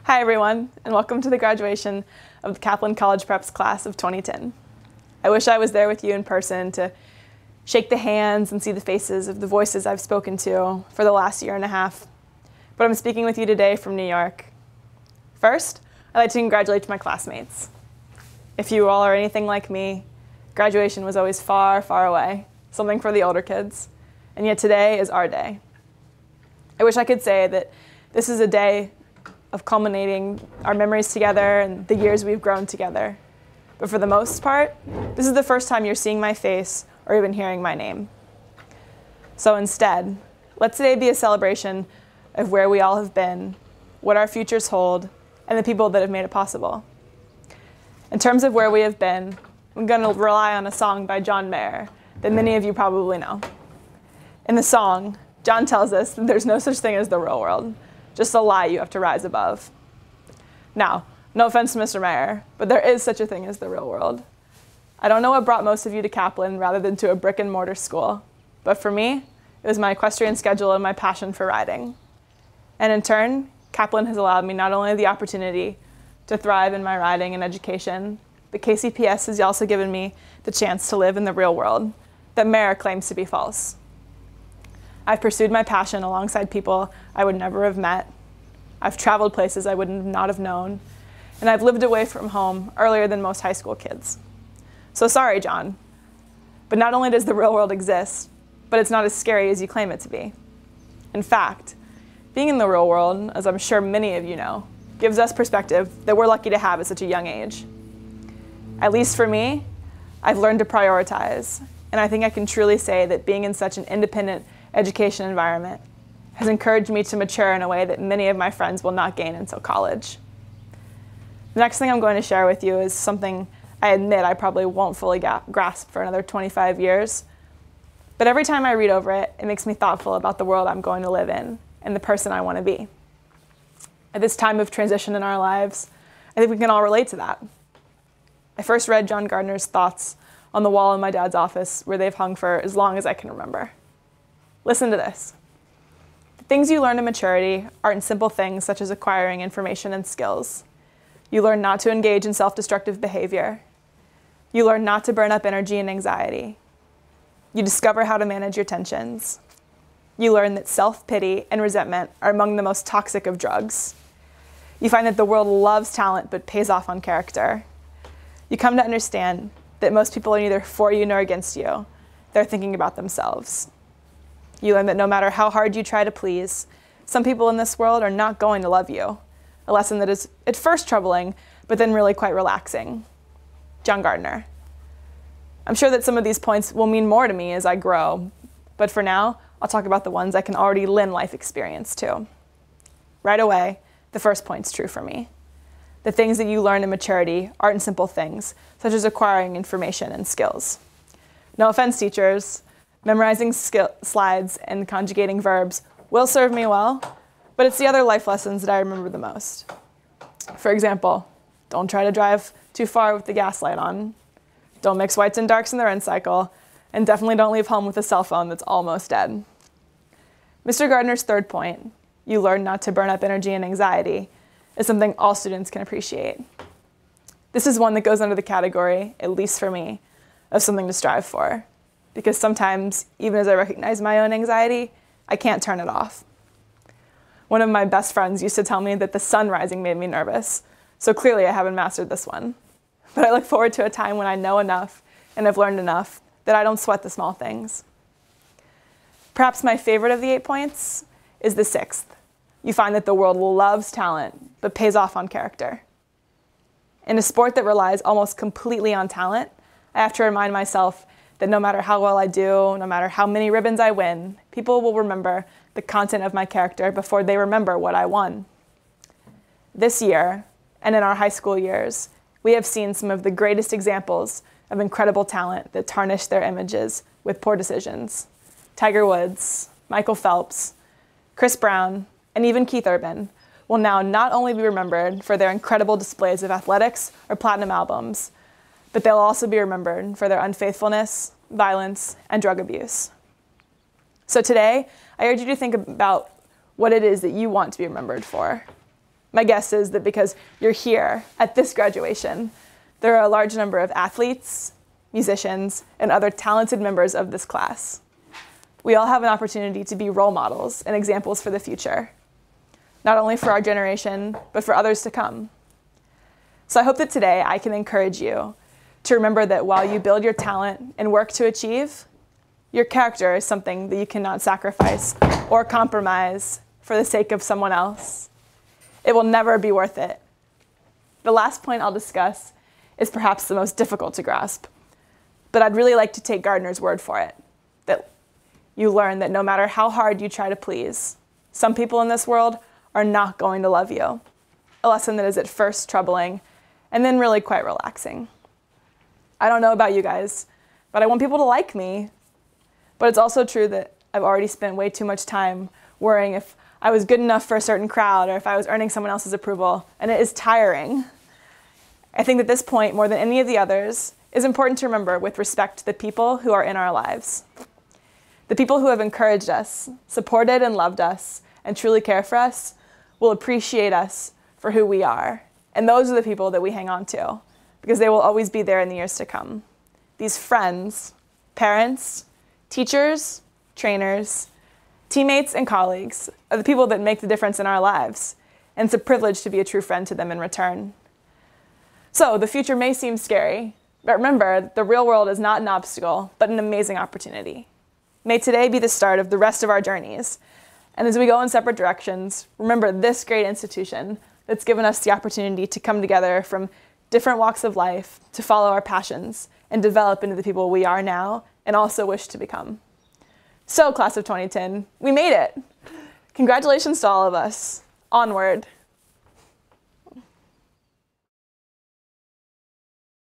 Hi everyone, and welcome to the graduation of the Kaplan College Preps class of 2010. I wish I was there with you in person to shake the hands and see the faces of the voices I've spoken to for the last year and a half, but I'm speaking with you today from New York. First, I'd like to congratulate my classmates. If you all are anything like me, graduation was always far, far away, something for the older kids, and yet today is our day. I wish I could say that this is a day of culminating our memories together and the years we've grown together. But for the most part, this is the first time you're seeing my face or even hearing my name. So instead, let today be a celebration of where we all have been, what our futures hold, and the people that have made it possible. In terms of where we have been, I'm going to rely on a song by John Mayer that many of you probably know. In the song, John tells us that there's no such thing as the real world, just a lie you have to rise above. Now, no offense to Mr. Mayer, but there is such a thing as the real world. I don't know what brought most of you to Kaplan rather than to a brick and mortar school, but for me, it was my equestrian schedule and my passion for riding. And in turn, Kaplan has allowed me not only the opportunity to thrive in my riding and education, but KCPS has also given me the chance to live in the real world that Mayer claims to be false. I've pursued my passion alongside people I would never have met. I've traveled places I would not have known, and I've lived away from home earlier than most high school kids. So sorry, John, but not only does the real world exist, but it's not as scary as you claim it to be. In fact, being in the real world, as I'm sure many of you know, gives us perspective that we're lucky to have at such a young age. At least for me, I've learned to prioritize, and I think I can truly say that being in such an independent education environment has encouraged me to mature in a way that many of my friends will not gain until college. The next thing I'm going to share with you is something I admit I probably won't fully grasp for another 25 years, but every time I read over it, it makes me thoughtful about the world I'm going to live in and the person I want to be. At this time of transition in our lives, I think we can all relate to that. I first read John Gardner's thoughts on the wall in my dad's office, where they've hung for as long as I can remember. Listen to this. The things you learn in maturity aren't simple things such as acquiring information and skills. You learn not to engage in self-destructive behavior. You learn not to burn up energy and anxiety. You discover how to manage your tensions. You learn that self-pity and resentment are among the most toxic of drugs. You find that the world loves talent but pays off on character. You come to understand that most people are neither for you nor against you. They're thinking about themselves. You learn that no matter how hard you try to please, some people in this world are not going to love you. A lesson that is at first troubling, but then really quite relaxing. John Gardner. I'm sure that some of these points will mean more to me as I grow, but for now, I'll talk about the ones I can already lend life experience to. Right away, the first point's true for me. The things that you learn in maturity aren't simple things, such as acquiring information and skills. No offense, teachers. Memorizing slides and conjugating verbs will serve me well, but it's the other life lessons that I remember the most. For example, don't try to drive too far with the gas light on, don't mix whites and darks in the run cycle, and definitely don't leave home with a cell phone that's almost dead. Mr. Gardner's third point, you learn not to burn up energy and anxiety, is something all students can appreciate. This is one that goes under the category, at least for me, of something to strive for. Because sometimes, even as I recognize my own anxiety, I can't turn it off. One of my best friends used to tell me that the sun rising made me nervous, so clearly I haven't mastered this one. But I look forward to a time when I know enough and have learned enough that I don't sweat the small things. Perhaps my favorite of the 8 points is the 6th. You find that the world loves talent, but pays off on character. In a sport that relies almost completely on talent, I have to remind myself that no matter how well I do, no matter how many ribbons I win, people will remember the content of my character before they remember what I won. This year, and in our high school years, we have seen some of the greatest examples of incredible talent that tarnish their images with poor decisions. Tiger Woods, Michael Phelps, Chris Brown, and even Keith Urban will now not only be remembered for their incredible displays of athletics or platinum albums, but they'll also be remembered for their unfaithfulness, violence, and drug abuse. So today, I urge you to think about what it is that you want to be remembered for. My guess is that because you're here at this graduation, there are a large number of athletes, musicians, and other talented members of this class. We all have an opportunity to be role models and examples for the future, not only for our generation, but for others to come. So I hope that today I can encourage you to remember that while you build your talent and work to achieve, your character is something that you cannot sacrifice or compromise for the sake of someone else. It will never be worth it. The last point I'll discuss is perhaps the most difficult to grasp, but I'd really like to take Gardner's word for it, that you learn that no matter how hard you try to please, some people in this world are not going to love you. A lesson that is at first troubling and then really quite relaxing. I don't know about you guys, but I want people to like me. But it's also true that I've already spent way too much time worrying if I was good enough for a certain crowd or if I was earning someone else's approval, and it is tiring. I think that this point, more than any of the others, is important to remember with respect to the people who are in our lives. The people who have encouraged us, supported and loved us, and truly care for us will appreciate us for who we are. And those are the people that we hang on to, because they will always be there in the years to come. These friends, parents, teachers, trainers, teammates, and colleagues are the people that make the difference in our lives, and it's a privilege to be a true friend to them in return. So the future may seem scary, but remember, the real world is not an obstacle, but an amazing opportunity. May today be the start of the rest of our journeys, and as we go in separate directions, remember this great institution that's given us the opportunity to come together from different walks of life, to follow our passions, and develop into the people we are now and also wish to become. So, class of 2010, we made it. Congratulations to all of us. Onward.